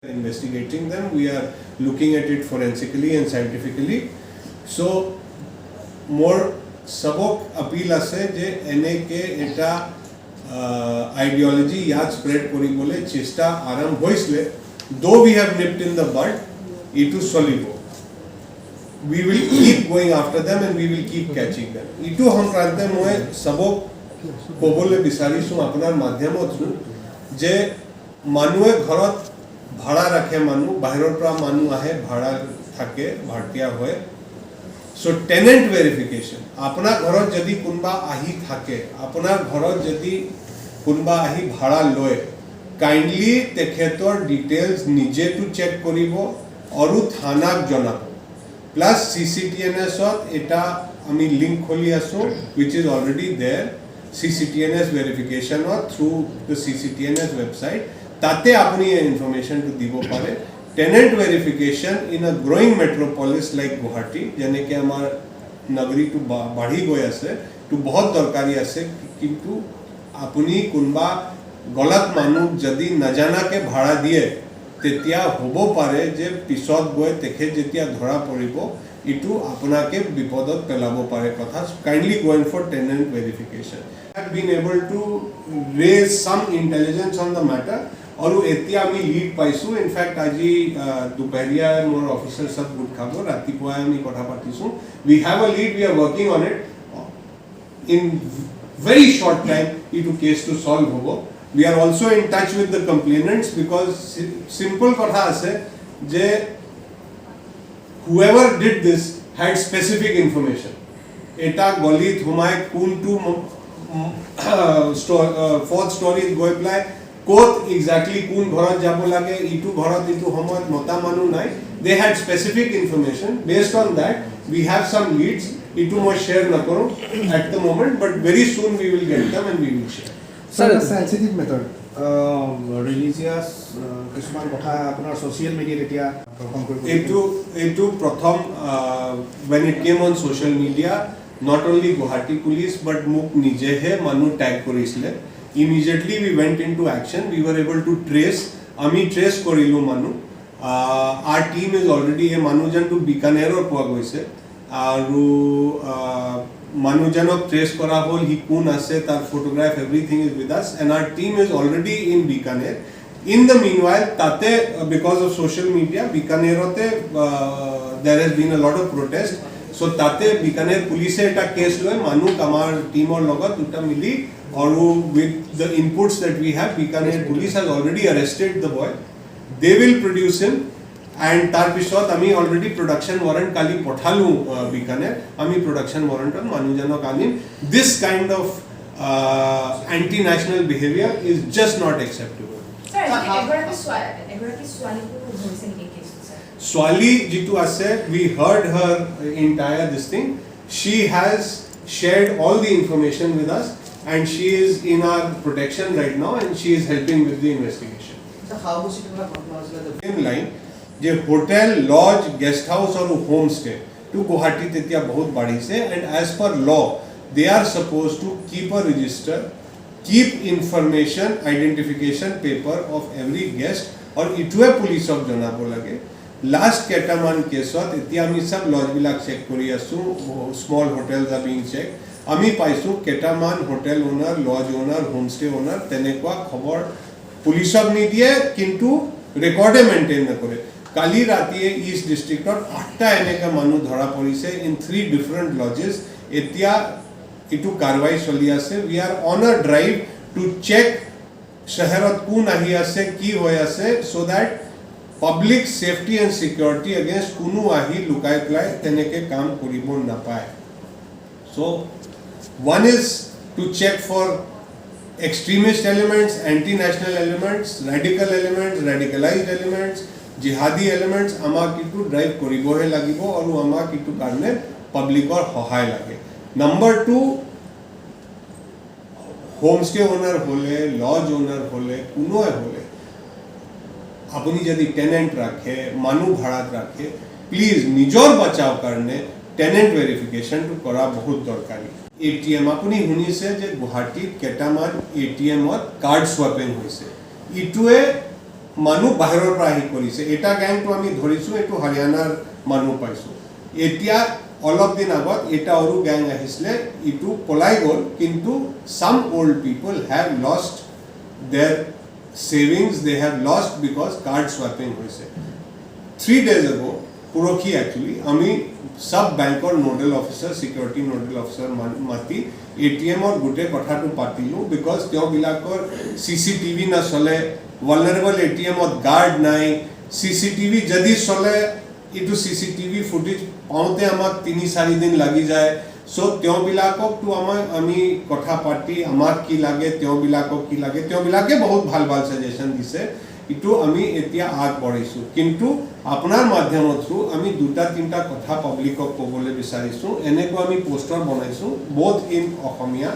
investigating them. We are looking at it forensically and scientifically. So more sabok appeal ase je NAK eta ideology yad spread kori bole chesta aram hoisle. Though we have nipped in the bud, itu solibo. We will keep going after them and we will keep catching them. Itu ham prante moe sabok kobole bisarisu apnar madhyamot je মানুহে ঘৰত ভাড়া ৰাখে মানুহ বাহিৰৰ পৰা মানুহ আহে ভাড়া থাকে ভাড়াটিয়া হয় সো টেনেন্ট ভেৰিফিকেশন আপোনাৰ ঘৰত যদি কোনবা আহি থাকে আপোনাৰ ঘৰত যদি কোনবা আহি ভাড়া লয় কাইন্ডলি তেখেতৰ ডিটেইলছ নিজে টু চেক কৰিব আৰু থানাক জনাব প্লাস CCTNS এটা আমি লিংক খুলি আছো which is already there CCTNS verification through the CCTNS website ताते अपनी information to दिवो पारे tenant verification in a growing metropolis like Guwahati यानी कि हमार नगरी तो बढ़ी गया से तो बहुत दरकारी ऐसे किंतु अपनी कुंबा गलत मानु जदी न जाना के भाड़ा दिए तेतिया होबो पारे जे पिसत गए तेखे जेतिया धरा पड़िबो इटू अपना के विपदत पेलाबो पारे कथा kindly going for tenant verification have been able to raise some intelligence on the matter और एतिया मी लीड पाइसु इनफैक्ट आजी दोपहरिया मोर ऑफिसर सब गुड खाबो रातिपुआ मी कथा पातिसु we have a lead we are working on it in very short time इटू केस टू सॉल्व होबो we are also in touch with the complainants because simple कथा आसे जे whoever did this had specific information eta गलित हुमाय कोन to fourth storey गोयप्लाय कोत exactly कोन घरत जाबो लागे इटू घरत इटू हमत नता मानु नाइ they had specific information based on that we have some leads Itoo mo share na karo at the moment but very soon we will get them and we will share sir a sensitive method religious কিছুমান কথা আপোনাৰ social media এতিয়া প্ৰথম কৰিব এটু প্ৰথম when it came on social media not only Guwahati police but মোক নিজেহে মানুহ ট্যাগ কৰিছিলে immediately we went into action we were able to trace ami trace korilu manu our team is already a manujan to Bikaneror poa goise aru manujanok trace kora hol he kun ase tar photograph everything is with us and our team is already in Bikaner in the meanwhile tate because of social media Bikanerote there has been a lot of protest so tate Bikaner police eta case loy manu kamar team or logot uta mili or with the inputs that we have Bikaner police has already arrested the boy they will produce him and tar pisot ami already production warrant kali pothalu Bikaner ami production warrant on manujanok anim this kind of anti national behavior is just not acceptable sir egoraki swali ko hoise ni case sir swali jitu ase we heard her entire this thing she has shared all the information with us and she is in our protection right now and she is helping with the investigation sir how was it the same line je hotel lodge guest house or home stay to Guwahati tetia bahut badi se and as per law they are supposed to keep a register keep information identification paper of every guest or itue police of janabo lage last Ketaman case ot etia ami sab lodge bilak check kori asu small hotels are being checked আমি পাইছো কেটামান hotel ওনার lodge ওনার homestay ওনার তেনেকুৱা খবৰ পুলিচক নিদিয়ে কিন্তু ৰেকৰ্ডে maintain নকৰে কালি ৰাতিয়ে ইষ্ট ডিস্ট্ৰিক্টত 8টা এনেকা মানুহ ধৰা পৰিছে ইন 3 ডিফাৰেন্ট লজেস এতিয়া ইটু কাৰৱাই চলি আছে we are on a drive to check শহৰত কোন আহি আছে কি হৈ আছে so that public safety and security against কোনো আহি লুকাই প্লাই তেনেকে কাম কৰিব নাপায় so one is to check for extremist elements anti-national elements radicalized elements jihadi elements ama kitu drive koribohe lagibo aru ama kitu karne publicor hohay lage number 2 homestay owner hole lodge owner hole kuno hole apuni jodi tenant rakhe manu bharat rakhe please nijor bachao karne tenant verification to kora bahut dorkari ATM apuni hunise je Guwahati ketaman ATM ot card swapping hoise itue মানুহ বাহিৰৰ পৰা আহি কৰিছে এটা গ্যাংটো আমি ধৰিছো এটো হাৰিয়ানাৰ মানুহ পাইছো এতিয়া অলপ দিন আগত এটা আৰু গ্যাং আহিছিলে ইটো পলাই গল কিন্তু some old people have lost their savings they have lost because card swapping hoise 3 days ago পুৰখি actually আমি সব বেংকৰ nodal officer security nodal officer মাতি এটিএম ৰ গুটে কথাটো পাতিলো বিকজ তেওঁ বিলাকৰ সিসিটিভি না চলে vulnerable এটিএম ত গাৰ্ড নাই সিসিটিভি যদি চলে ইটো সিসিটিভি ফুটেজ পাওঁতে আমাক 3-4 দিন লাগি যায় সো তেওঁ বিলাকক তো আমি কথা পাতি আমাক কি লাগে তেওঁ বিলাকক কি লাগে তেওঁ বিলাকে বহুত ভাল ভাল সাজেশন দিছে ইটো আমি এতিয়া আগ বঢ়াইছো কিন্তু আপোনাৰ মাধ্যমত থ্ৰু আমি দুটা তিনটা কথা পাব্লিকক ক'বলৈ বিচাৰিছো এনেকৈ আমি পোস্টাৰ বনাইছো বোথ ইন অসমীয়া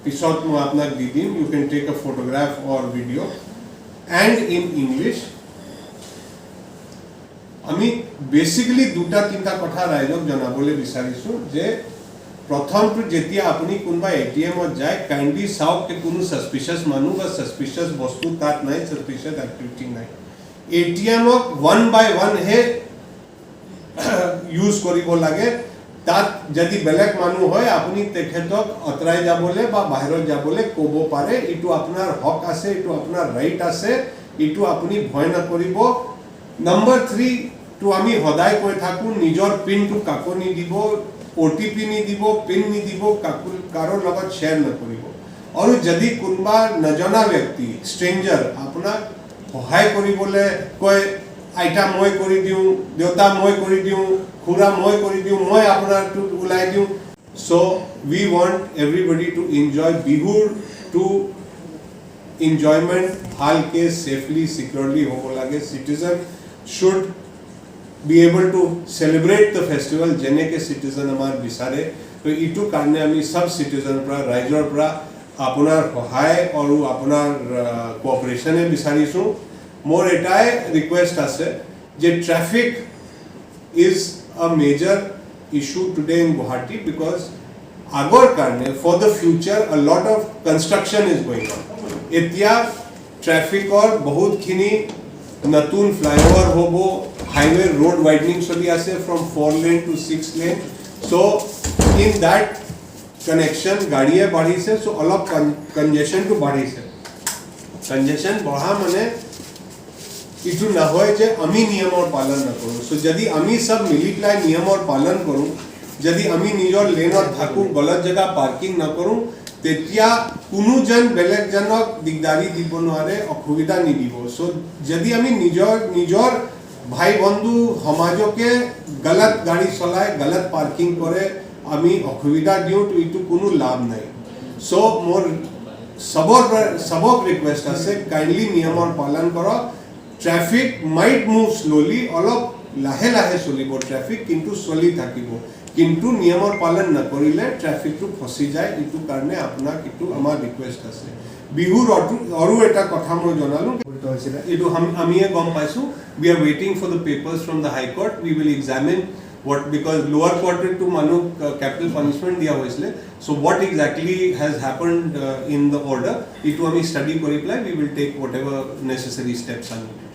পিছত মই আপোনাক দি দিম you can take a photograph or video' and in English আমি বেসিক্যালি দুটা তিনটা কথা ৰাইজক জনাবলৈ বিচাৰিছো যে প্ৰথমটো যেতিয়া আপুনি কোনবা এটিএম ত যায় কাইন্ডলি চাওক যে কোনো সাসপিশিয়াস মানুহ বা সাসপিশিয়াস বস্তু তাত নাই সাসপিশিয়াস এক্টিভিটি নাই এটিএম ক 1 বাই 1 হে ইউজ কৰিব লাগে তাত যদি বেলেগ মানুহ হয় আপুনি তেখেতক অতৰাই যাবলৈ বা বাহিৰত যাবলৈ ক'ব পাৰে ইটো আপোনাৰ হক আছে ইটো আপোনাৰ ৰাইট আছে ইটো আপুনি ভয় নকৰিব Number 3 to আমি হদাই কৈ থাকো নিজৰ পিন টু কাকো নি দিব ওটিপি নি দিব পিন নি দিব কাৰো লগত শেয়াৰ নকৰিব আৰু যদি কোনবা নজনা ব্যক্তি স্ট্ৰেঞ্জাৰ আপোনাক সহায় কৰিবলৈ কয় আইতা মই কৰি দিও দেউতা মই কৰি দিও খুৰা মই কৰি দিও মই আপোনাৰ টু উলাই দিও so we want everybody to enjoy বিহুৰ to enjoyment ভালকে safely securely হ'ব লাগে citizen should be able to celebrate the festival jene ke citizen amar bisare to itu karne ami sab citizen pra raijor pra apunar hohay aru apunar cooperation e bisarisu more etai request ase je traffic is a major issue today in Guwahati because agor karne for the future a lot of construction is going on etia traffic or bahut khini নতুন flyover হবো highway road widening চলি আছে from 4 lane to 6 lane so in that connection গাড়িয়ে বাড়িছে so অলপ congestion two বাড়িছে কনজেশন বঢ়া মানে ইটো না হয় যে আমি নিয়মৰ পালন নকৰো সো যদি আমি সব মিলি পেলাই নিয়মৰ পালন কৰো যদি আমি নিজৰ লেনত থাকো গলত জায়গা পাৰ্কিং নকৰো তেতিয়া কোনো জন বেলেগ জনক দিগদাৰি দিব নোৱাৰে অসুবিধা নিদিব সো যদি আমি নিজৰ ভাই বন্ধু সমাজকে গলত গাড়ী চলাই গলত পাৰ্কিং কৰে আমি অসুবিধা দিও তো ইটো কোনো লাভ নাই সো মোৰ সবক ৰিকুৱেষ্ট আছে কাইন্ডলি নিয়মৰ পালন কৰক ট্ৰাফিক মাইট মুভ স্লোলি অলপ লাহে লাহে চলিব ট্ৰাফিক কিন্তু চলি থাকিব কিন্তু নিয়মৰ পালন নকৰিলে ট্ৰাফিকটো ফসি যায় ইটো কাৰণে আপোনাক ইটো আমাৰ ৰিকুৱেষ্ট আছে বিহুৰ আৰু এটা কথা মই জনালো ইটো আমিয়ে গম পাইছো we are waiting for the papers from the high court we will examine what because lower court to manu capital punishment diya hoisle so what exactly has happened in the order itu ami study kori play we will take whatever necessary steps are needed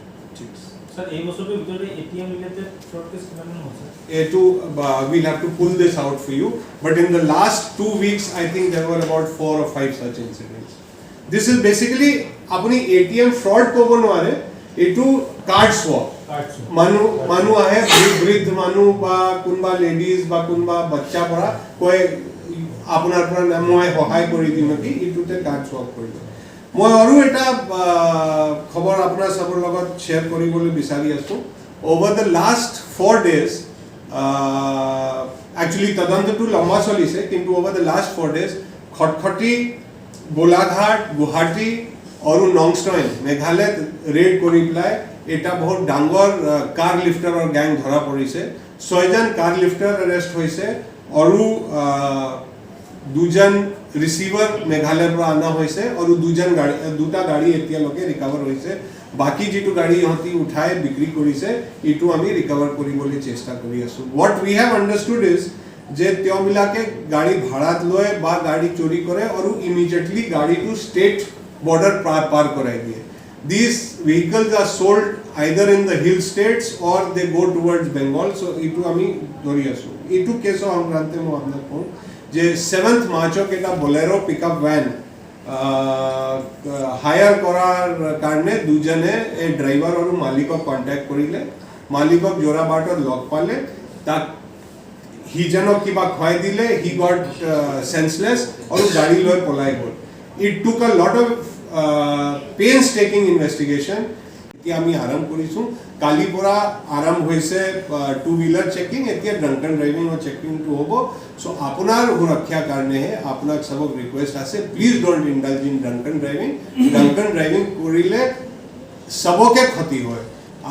Sir, এই বছরের ভিতরে ATM related fraud case কিমান হচ্ছে we'll have to pull this out for you but in the last 2 weeks I think there were about 4 or 5 such incidents this is basically apni ATM fraud kobo noare etu card swap manu ahe bridge manu ba kunba ladies ba kunba bachcha pora koi apnar pora moi hohay kori dinoti etute card swap kori মই আৰু এটা খবৰ আপোনাৰ সবৰ লগত share কৰিবলৈ বিচাৰি আছো over the last 4 days actually তদন্তটো লম্বা চলিছে কিন্তু over the last 4 days খটখটি গোলাঘাট গুৱাহাটী আৰু নংষ্টইন মেঘালয়ত ৰেড কৰি পেলাই এটা বহুত ডাঙৰ কাৰ লিফটাৰৰ গ্যাং ধৰা পৰিছে 6 জন কাৰ লিফটাৰ এৰেষ্ট হৈছে আৰু দুজন ৰিসিভাৰ মেঘালয়ৰ পৰা আনা হৈছে আৰু দুটা গাড়ী এতিয়ালৈকে ৰিকভাৰ হৈছে বাকি যেটো গাড়ী হতি উঠাই বিক্ৰী কৰিছে ইটো আমি ৰিকভাৰ কৰিবলৈ চেষ্টা কৰি আছো what we have understood is যে তেওঁবিলাকে গাড়ী ভাড়াত লয় বা গাড়ী চুৰি কৰে আৰু ইমিডিয়েটলি গাড়ীটো ষ্টেট বৰ্ডাৰ পাৰ কৰাই দিয়ে these vehicles are sold either in the hill states or they go towards Bengal. So itu ami dhori asu. Itu keso সংক্রান্তে মই আপোনাক কওঁ যে 7th মাৰ্চক এটা Bolero pickup van হায়াৰ কৰাৰ কাৰণে দুজনে এই ড্ৰাইভাৰ আৰু মালিকক কন্টাক্ট কৰিলে মালিকক জোৰাবাটত লগ পালে তাক হিজনক কিবা খুৱাই দিলে হি গট সেন্সলেস আৰু গাড়ী লৈ পলাই গ'ল ইট টুক আ লট অফ painstaking investigation এতিয়া আমি আৰম্ভ কৰিছো কালি পৰা আৰম্ভ হৈছে টু হুইলাৰ চেকিং এতিয়া ড্ৰাংকন ড্ৰাইভিং আৰু চেকিং টু হ'ব সো আপোনাৰ সুৰক্ষাৰ কাৰণে আপোনাক সবক ৰিকুৱেষ্ট আছে please don't indulge in drunken driving কৰিলে সবকে ক্ষতি হয়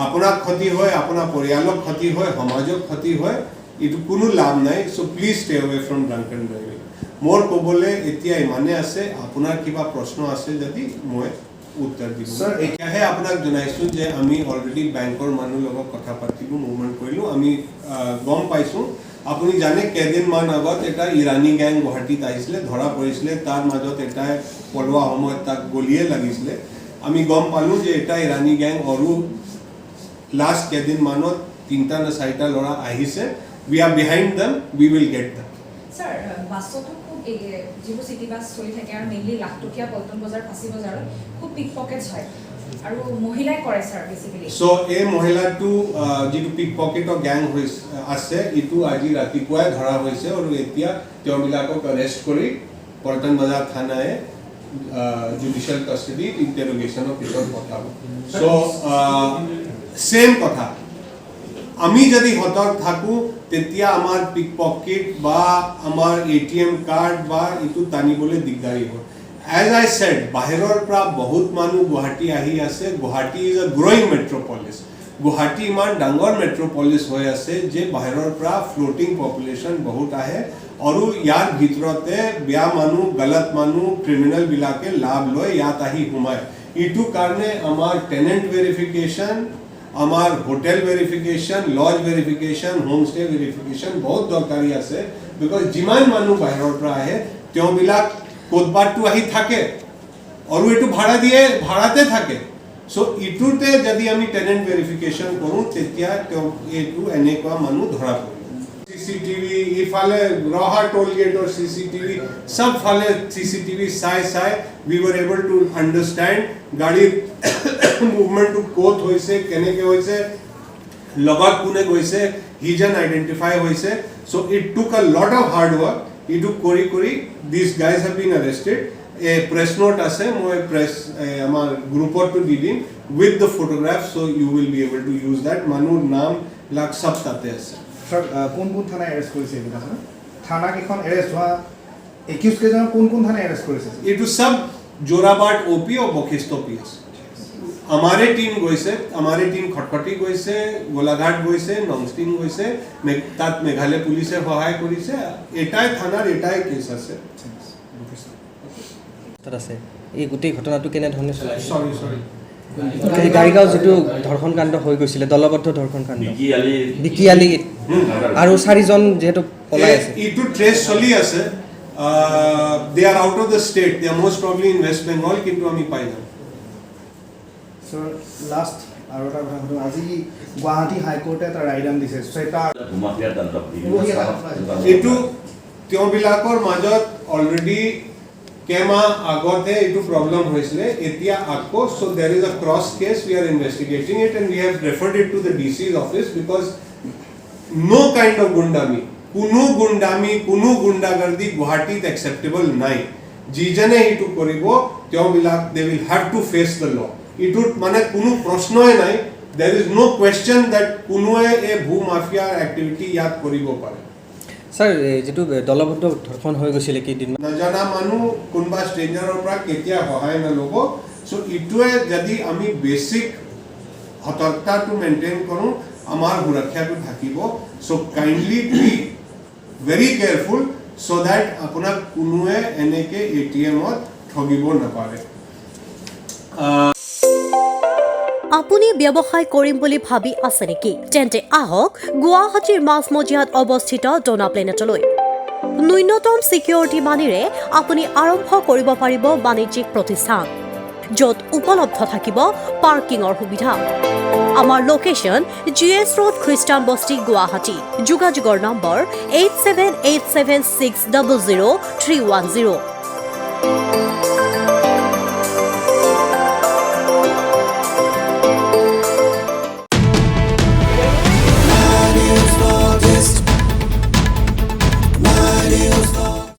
আপোনাৰ ক্ষতি হয় আপোনাৰ পৰিয়ালৰ ক্ষতি হয় সমাজৰ ক্ষতি হয় ইটো কোনো লাভ নাই so please stay away from drunken driving মোৰ ক'বলে এতিয়া ইমানে আছে আপোনাৰ কিবা প্ৰশ্ন আছে যদি মই উত্তৰ দিব স্যাৰ এতিয়াহে আপোনাক জনাইছো যে আমি অলৰেডি বেংকৰ মানুহ লগত কথা পাতিলো মুভমেন্ট কৰিলো আমি গম পাইছো আপুনি জানে কেদিনমান আগত এটা ইৰানী গ্যাং গুৱাহাটীত আহিছিলে ধৰা পৰিছিলে তাৰ মাজত এটা পলোৱা সময়ত তাক গলিয়ে লাগিছিলে আমি গম পালো যে এটা ইৰানী গ্যাং আৰু লাষ্ট কেদিনমানত 3টা না 4টা ল'ৰা আহিছে we are behind them we will get them sir বাছতো খুব যিবোৰ চিটি বাছ চলি থাকে আৰু মেইনলি লাখটকীয়া পল্টন বজাৰ ফাঁচী বজাৰত খুব পিক পকেটছ হয় আৰু মহিলাই কৰে স্যাৰ বেসিক্যালি সো এই মহিলাটো যিটো পিক পকেটৰ গ্যাং আছে ইটো আজি ৰাতিপুৱাই ধৰা হৈছে আৰু এতিয়া তেওঁবিলাকক অৰেষ্ট কৰি পল্টন বজাৰ থানায়ে জুডিশিয়াল কাস্টডি ইন্টাৰোগেশনৰ পিছত পঠাব সো সেম কথা আমি যদি হতক থাকো তেতিয়া আমাৰ পিক পকেট বা আমাৰ এটিএম কাৰ্ড বা ইটো টানিবলৈ দিগদাৰি হয় as I said বাহিৰৰ পৰা বহুত মানুহ গুৱাহাটী আহি আছে গুৱাহাটী ইজ আ গ্ৰোইং মেট্ৰোপলিস গুৱাহাটী ইমান ডাঙৰ মেট্ৰোপলিস হৈ আছে যে বাহিৰৰ পৰা ফ্লোটিং পপুলেশন বহুত আহে আৰু ইয়াৰ ভিতৰতে বেয়া মানুহ গলত মানুহ ক্ৰিমিনেল বিলাকে লাভ লয় ইয়াত আহি সোমায় ইটো কাৰণে আমাৰ টেনেন্ট ভেৰিফিকেশন আমাৰ hotel verification lodge verification home stay verification বহুত দৰকাৰি আছে বিকজ যিমান মানুহ বাহিৰৰ পৰা আহে তেওঁবিলাক কোটবাৰটো আহি থাকে আৰু এটো ভাড়া দিয়ে ভাড়াতে থাকে সো ইটোতে যদি আমি টেনেন্ট ভেরিফিকেশন কৰো তেতিয়া এটো এনেকুৱা মানুহ ধৰা পৰে सीसीटीवी इफाले रोहा टोल गेट और सीसीटीवी सब फाले CCTV Sai we were able to understand गाड़ी मूवमेंट टू कोत होइसे केने के होइसे লগত কোনে গৈছে হিজন আইডেন্টিফাই হৈছে so it took a lot of hard work ইটো কৰি these guys have been arrested a press note আছে মই press আমাৰ গ্ৰুপত টু দি দিম with the photographs so you will be able to use that মানুৰ নাম লাগ সব তাতে আছে স্যার কোন থানায় অ্যারেস্ট করেছে এটা থানা কেখন অ্যারেস্ট হওয়া 21 কেজন কোন থানায় অ্যারেস্ট করেছে इटू सब जोराबाट ओपी और बखिस्तो पीएस हमारे टीम खटखटी গৈছে গোলাঘাট গৈছে নংষ্টিং গৈছে তাত মেঘালয় পুলিশে সহায় কৰিছে এটাই থানাৰ এটাই কেস আছে তাত আছে এই গোটেই ঘটনাটো কেনে ধৰণে চলাইছে সৰি গাড়ীগাঁও যেটো ধৰ্ষণ কাণ্ড হৈ গৈছিলে দলবদ্ধ ধৰ্ষণ কাণ্ড বিকিয়ালি আৰু 4 জন যেটো পলাই আছে ইটু ট্ৰেস চলি আছে they are out of the state they are most probably in West Bengal কিন্তু আমি পাই যাম স্যাৰ লাস্ট আৰু এটা কথা হলো আজি গুৱাহাটী হাইকোৰ্টে এটা ৰায়দান দিছে সেটা ইটু তেওঁবিলাকৰ মাজত অলৰেডি কেমা আগতে ইটু প্ৰবলেম হৈছিল এতিয়া আকো so there is a cross case we are investigating it and we have referred it to the DC's office because no kind of गुंडामी কোনো গুন্ডাগৰ্দি গুৱাহাটীত একসেপ্টেবল নাই যিজনে ইটু কৰিব তেওঁবিলাক they will have to face the law ইটুত মানে কোনো প্ৰশ্নই নাই there is no question that কোনোৱে এ ভূ মাফিয়াৰ এক্টিভিটি ইয়াত কৰিব পাৰে স্যাৰ যেটো দলবদ্ধ ধৰ্ষণ হৈ গৈছিল কি দিন নজনা মানুহ কোনবা ষ্ট্ৰেঞ্জাৰৰ পৰা কেতিয়া সহায় নলব সো ইটুৱে যদি আমি বেসিক সতৰ্কতাটো মেইনটেইন কৰো আমাৰ সুৰক্ষাটো থাকিব so kindly B very careful so that আপোনাক কোনোৱে এনেকে এটিএমত ঠগিব নাপাৰে আপুনি ব্যৱসায় কৰিম বুলি ভাবি আছে নেকি তেন্তে আহক গুৱাহাটীৰ মাজমজিয়াত অৱস্থিত ডোনা প্লেনেটলৈ ন্যূনতম সিকিউৰিটি মানিৰে আপুনি আৰম্ভ কৰিব পাৰিব বাণিজ্যিক প্ৰতিষ্ঠান য'ত উপলব্ধ থাকিব পাৰ্কিঙৰ সুবিধা। আমাৰ লোকেশ্যন GS Road খ্ৰীষ্টান বস্তি গুৱাহাটী। যোগাযোগৰ নম্বৰ 8787600310